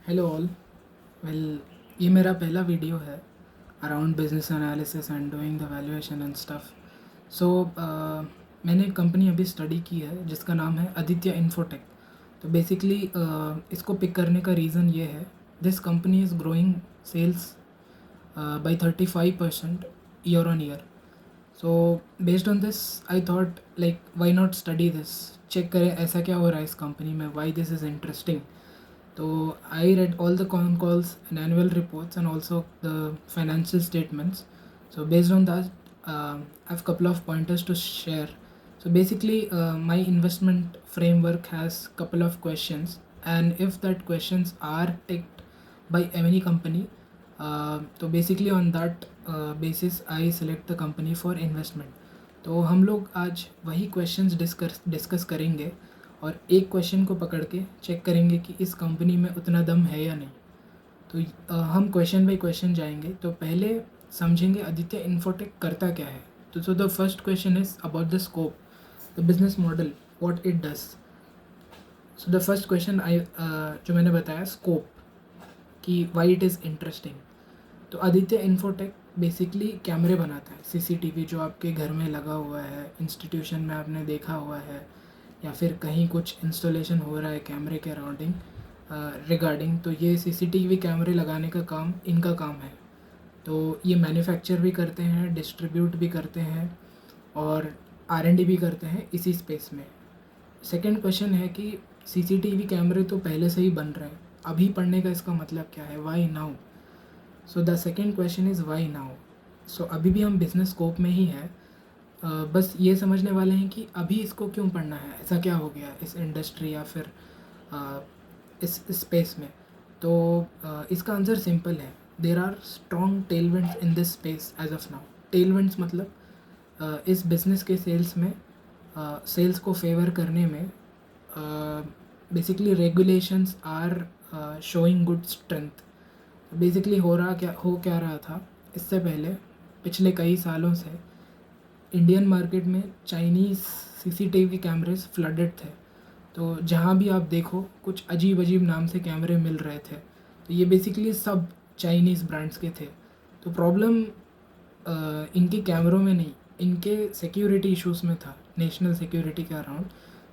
Hello all. Well, ये मेरा पहला वीडियो है around business analysis and doing the valuation and stuff. So मैंने एक कंपनी अभी स्टडी की है जिसका नाम है आदित्य इन्फोटेक। तो बेसिकली इसको पिक करने का रीज़न ये है, this company is growing sales by 35% year on year. So based on this I thought like why not study this, check करें ऐसा क्या हो रहा है इस कंपनी में, why this is interesting. So I read all the con calls and annual reports and also the financial statements. So based on that, I have couple of pointers to share. So basically, my investment framework has couple of questions, and if that questions are ticked by any company, तो basically on that basis I select the company for investment. तो हम लोग आज वही questions discuss करेंगे और एक question को पकड़ के चेक करेंगे कि इस कंपनी में उतना दम है या नहीं. तो हम क्वेश्चन बाई क्वेश्चन जाएंगे. तो पहले समझेंगे आदित्य इन्फोटेक करता क्या है. तो so the first question is about the scope, the business model, what it does. So the first question जो मैंने बताया स्कोप, कि वाई इट इज़ इंटरेस्टिंग. तो आदित्य इन्फोटेक बेसिकली कैमरे बनाता है, सीसीटीवी जो आपके घर में लगा हुआ है, इंस्टीट्यूशन में आपने देखा हुआ है, या फिर कहीं कुछ इंस्टॉलेशन हो रहा है कैमरे के अराउंडिंग रिगार्डिंग, तो ये सीसीटीवी कैमरे लगाने का काम इनका काम है. तो ये मैन्युफैक्चर भी करते हैं, डिस्ट्रीब्यूट भी करते हैं और R&D भी करते हैं इसी स्पेस में. सेकंड क्वेश्चन है कि सीसीटीवी कैमरे तो पहले से ही बन रहे हैं, अभी पढ़ने का इसका मतलब क्या है, why now. So the second question is why now. So अभी भी हम बिजनेस स्कोप में ही है, बस ये समझने वाले हैं कि अभी इसको क्यों पढ़ना है, ऐसा क्या हो गया इस इंडस्ट्री या फिर इस स्पेस में. तो इसका आंसर सिंपल है, there are strong tailwinds in this space as of now. Tailwinds मतलब इस बिज़नेस के सेल्स में, सेल्स को फेवर करने में basically regulations are showing good strength. Basically हो क्या रहा था इससे पहले, पिछले कई सालों से इंडियन मार्केट में चाइनीज़ सीसीटीवी कैमरेज फ्लडेड थे. तो जहाँ भी आप देखो कुछ अजीब अजीब नाम से कैमरे मिल रहे थे. तो ये बेसिकली सब चाइनीज़ ब्रांड्स के थे. तो प्रॉब्लम इनके कैमरों में नहीं, इनके सिक्योरिटी इश्यूज़ में था, नेशनल सिक्योरिटी के अराउंड.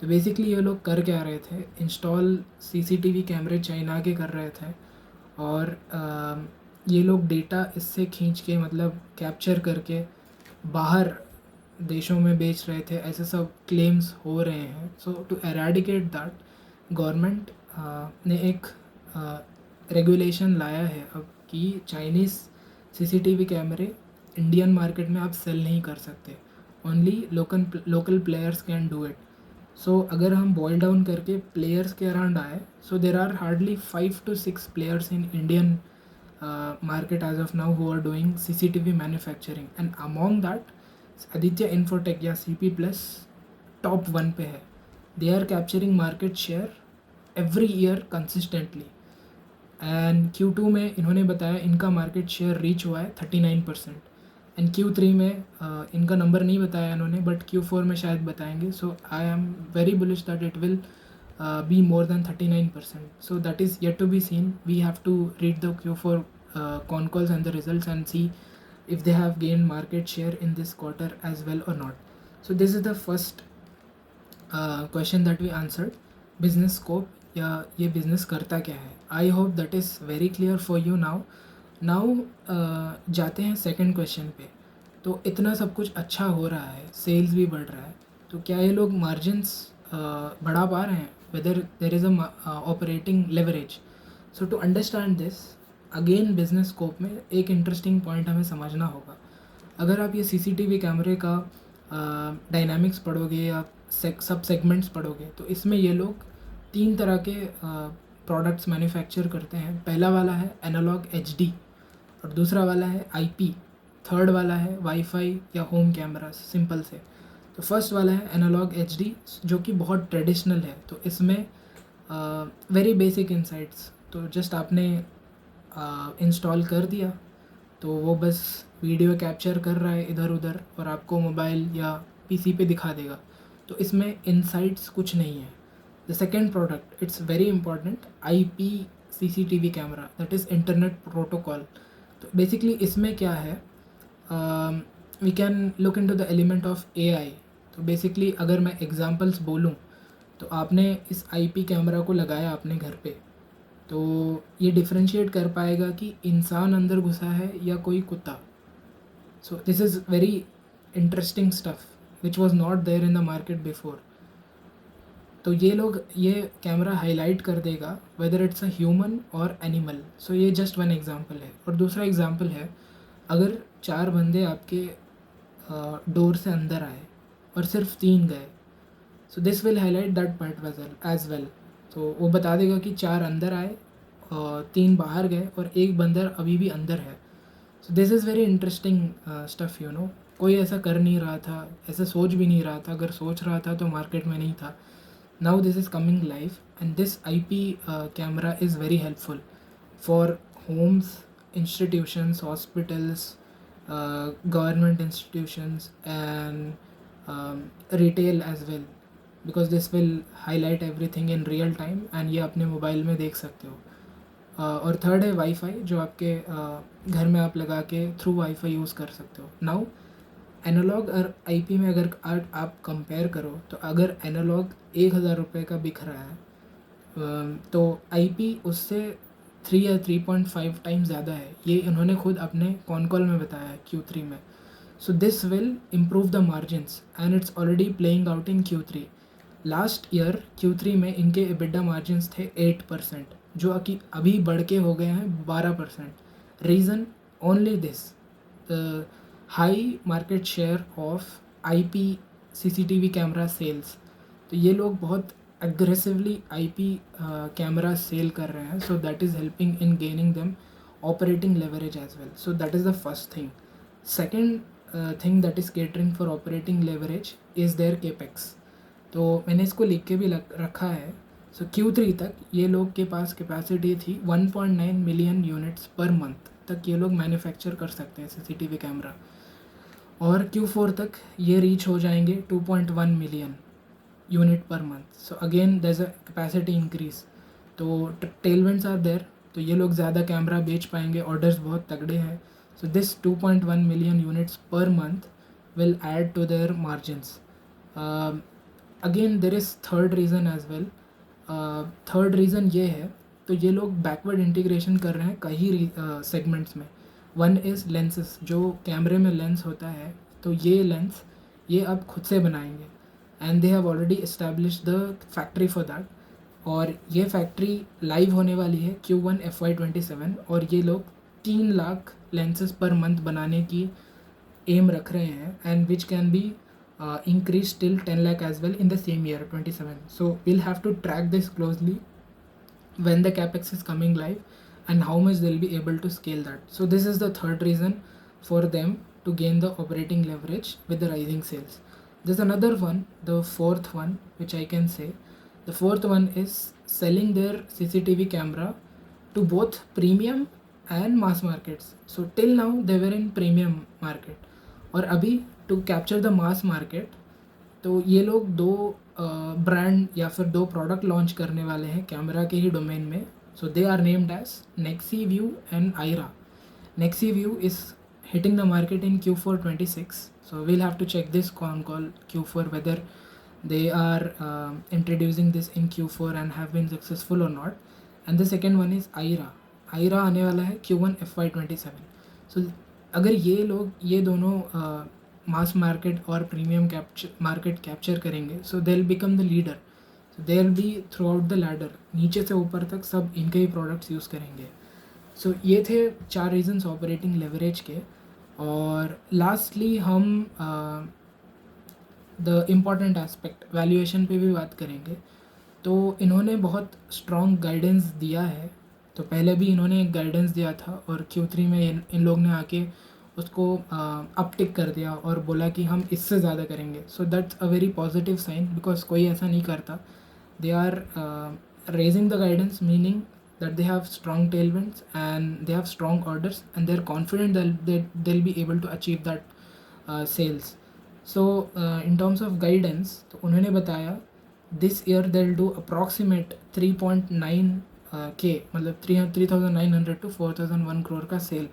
तो बेसिकली ये लोग कर क्या रहे थे, इंस्टॉल सीसीटीवी कैमरे चाइना के कर रहे थे और ये लोग डेटा इससे खींच के मतलब कैप्चर करके बाहर देशों में बेच रहे थे, ऐसे सब क्लेम्स हो रहे हैं. So to eradicate that government ने एक रेगुलेशन लाया है अब कि चाइनीज़ सीसीटीवी कैमरे इंडियन मार्केट में आप सेल नहीं कर सकते, only local players can do it. So अगर हम बॉयल डाउन करके प्लेयर्स के अराउंड आए, so there are hardly 5 to 6 players in Indian market as of now who are doing CCTV manufacturing, and among that Aditya Infotech या CP plus top 1 पे है. They are capturing market share every year consistently. And Q2 में इन्होंने बताया इनका market share reach हुआ है 39%. And Q3 में इनका नंबर नहीं बताया इन्होंने, बट Q4 में शायद बताएंगे. So I am very bullish that it will be more than 39%. So that is yet to be seen. We have to read the Q4 con calls and the results and see if they have gained market share in this quarter as well or not. So this is the first question that we answered, business scope या ये business करता क्या है. I hope that is very clear for you now. जाते हैं second question पे. तो इतना सब कुछ अच्छा हो रहा है, सेल्स भी बढ़ रहा है, तो क्या ये लोग मार्जिन्स बढ़ा पा रहे हैं, whether there is a operating leverage. So to understand this again business scope में एक इंटरेस्टिंग पॉइंट हमें समझना होगा. अगर आप ये सीसीटीवी कैमरे का डायनामिक्स पढ़ोगे या सब सेगमेंट्स पढ़ोगे, तो इसमें ये लोग 3 तरह के प्रोडक्ट्स मैन्युफैक्चर करते हैं. पहला वाला है एनालॉग HD, और दूसरा वाला है IP, थर्ड वाला है वाईफाई या होम कैमरास सिंपल से. तो फर्स्ट वाला है एनालॉग HD जो कि बहुत ट्रेडिशनल है. तो इसमें वेरी बेसिक इनसाइट्स, तो जस्ट आपने इंस्टॉल कर दिया तो वो बस वीडियो कैप्चर कर रहा है इधर उधर और आपको मोबाइल या PC पे दिखा देगा. तो इसमें इनसाइट्स कुछ नहीं है. The second product, it's very important, IP CCTV camera, that is internet protocol. तो बेसिकली इसमें क्या है, we can look into the element of AI। तो बेसिकली अगर मैं एग्जांपल्स बोलूँ, तो आपने इस IP कैमरा को लगाया अपने घर पे, तो ये डिफरेंशिएट कर पाएगा कि इंसान अंदर घुसा है या कोई कुत्ता। So this is very interesting stuff which was not there in the market before. तो ये कैमरा हाईलाइट कर देगा वेदर इट्स अ ह्यूमन और एनिमल। सो ये जस्ट वन एग्जांपल है। और दूसरा एग्जांपल है, अगर 4 बंदे आपके डोर से अंदर आए और सिर्फ 3 गए, so this will highlight that part as well. तो वो बता देगा कि 4 अंदर आए और 3 बाहर गए और एक बंदर अभी भी अंदर है। सो this is very interesting stuff, you know. कोई ऐसा कर नहीं रहा था, ऐसा सोच भी नहीं रहा था, अगर सोच रहा था तो मार्केट में नहीं था। Now this is coming live, and this IP camera is very helpful for homes, institutions, hospitals, government institutions, and retail as well, because this will highlight everything in real time and ये अपने mobile में देख सकते हो। और third है wifi, जो आपके घर में आप लगा के थ्रू वाईफाई यूज़ कर सकते हो। नाउ एनालॉग और IP में अगर आप कंपेयर करो, तो अगर एनालॉग 1,000 रुपये का बिक रहा है, तो IP उससे 3 या 3.5 टाइम्स ज़्यादा है। ये इन्होंने खुद अपने कॉन कॉल में बताया है Q3 में। सो this will improve the margins and it's already playing out in Q3। Last year Q3 में इनके EBITDA मार्जिन्स थे 8%, जो कि अभी बढ़ के हो गए हैं 12%। Reason only this, high market share of IP CCTV camera sales. तो ये लोग बहुत एग्रेसिवली IP कैमरा सेल कर रहे हैं, so that is helping in gaining them operating leverage as well. So that is the first thing. Second thing that is catering for operating leverage is their capex. तो मैंने इसको लिख के भी रखा है। सो Q3 तक ये लोग के पास कैपेसिटी थी 1.9 मिलियन यूनिट्स पर मंथ तक ये लोग मैन्युफैक्चर कर सकते हैं CCTV कैमरा, और Q4 तक ये रीच हो जाएंगे 2.1 million unit per month. So again there is a capacity increase, तो टेलविंड्स आर देयर, तो ये लोग ज़्यादा कैमरा बेच पाएंगे, ऑर्डर्स बहुत तगड़े हैं। So this 2.1 million units per month will add to their margins. Again there is third reason as well. Third reason ये है, तो ये लोग बैकवर्ड इंटीग्रेशन कर रहे हैं कई सेगमेंट्स में। वन इज़ लेंसेज, जो कैमरे में लेंस होता है, तो ये लेंस ये अब खुद से बनाएंगे and they have already establish the factory for that. और ये फैक्ट्री लाइव होने वाली है Q1 FY27, और ये लोग 3 लाख लेंसेज पर मंथ बनाने की एम रख रहे हैं, and which can be increase till 10 lakh as well in the same year 27. So we'll have to track this closely when the capex is coming live and how much they'll be able to scale that. So this is the third reason for them to gain the operating leverage with the rising sales. There's another one, the fourth one, which I can say. The fourth one is selling their CCTV camera to both premium and mass markets. So till now they were in premium market, और अभी to capture the mass market, तो ये लोग 2 brand या फिर 2 product launch करने वाले हैं कैमरा के ही डोमेन में। So they are named as Nexi View and Aira. Nexi View is hitting the market in Q4 26, so we'll have to check this con call Q4 whether they are introducing this in Q4 and have been successful or not. And the second one is आयरा आने वाला है Q1 FY27। so अगर ये लोग ये दोनों mass market और प्रीमियम मार्केट कैप्चर करेंगे, so they will become the leader. So they will be throughout the ladder, नीचे से ऊपर तक सब इनके ही प्रोडक्ट्स यूज़ करेंगे। सो ये थे 4 रीजन्स ऑपरेटिंग लेवरेज के। और लास्टली हम द इम्पॉर्टेंट एस्पेक्ट वैल्यूएशन पे भी बात करेंगे। तो इन्होंने बहुत स्ट्रॉन्ग गाइडेंस दिया है। तो पहले भी इन्होंने एक गाइडेंस दिया था और Q3 में इन लोग ने आके उसको अपटिक कर दिया और बोला कि हम इससे ज़्यादा करेंगे। So that's a very positive sign, because कोई ऐसा नहीं करता। They are raising the guidance, meaning that they have strong tailwinds and they have strong orders and they're confident that they'll be able to achieve that sales. So in terms of guidance, तो उन्होंने बताया this year they'll do approximate 3.9 के मतलब 3,900 to 4,001 crore का sale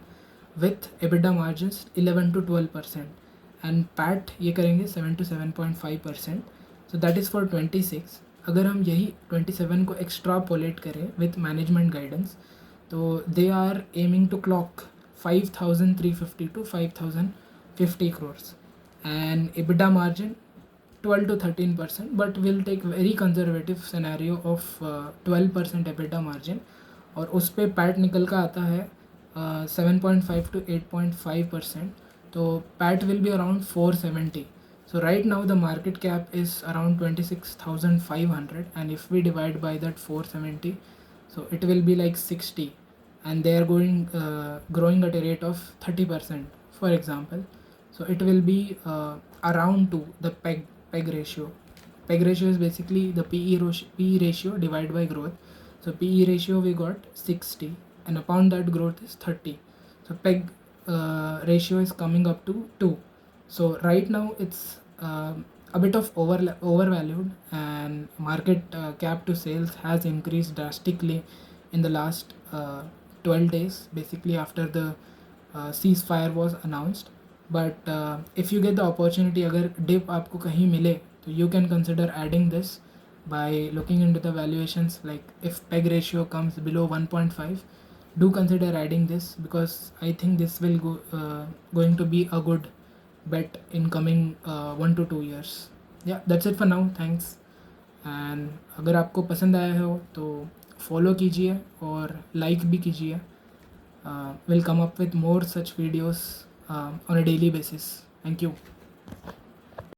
with EBITDA margins 11 to 12% and PAT ये करेंगे 7 to 7.5%. So that is for 26. अगर हम यही 27 को एक्स्ट्रापोलेट करें विथ मैनेजमेंट गाइडेंस तो they are aiming to clock 5,350 to 5,050 crores and EBITDA margin 12 to 13%, but we'll take very conservative scenario of 12% EBITDA margin और उस पे पैट निकल का आता है 7.5 to 8.5%. तो PAT will be around 470. So right now the market cap is around 26,500 and if we divide by that 470 so it will be like 60 and they are growing at a rate of 30% for example. So it will be around to the PEG ratio. PEG ratio is basically the PE ratio divided by growth. So PE ratio we got 60 and upon that growth is 30. So PEG ratio is coming up to 2. So right now it's a bit of overvalued and market cap to sales has increased drastically in the last 12 days basically after the ceasefire was announced. But if you get the opportunity अगर dip आपको कहीं मिले तो you can consider adding this by looking into the valuations. Like if PEG ratio comes below 1.5 do consider adding this because I think this will going to be a good bet in coming 1 to 2 years. Yeah, that's it for now. Thanks. And अगर आपको पसंद आया हो तो follow कीजिए और like भी कीजिए. We'll come up with more such videos on a daily basis. Thank you.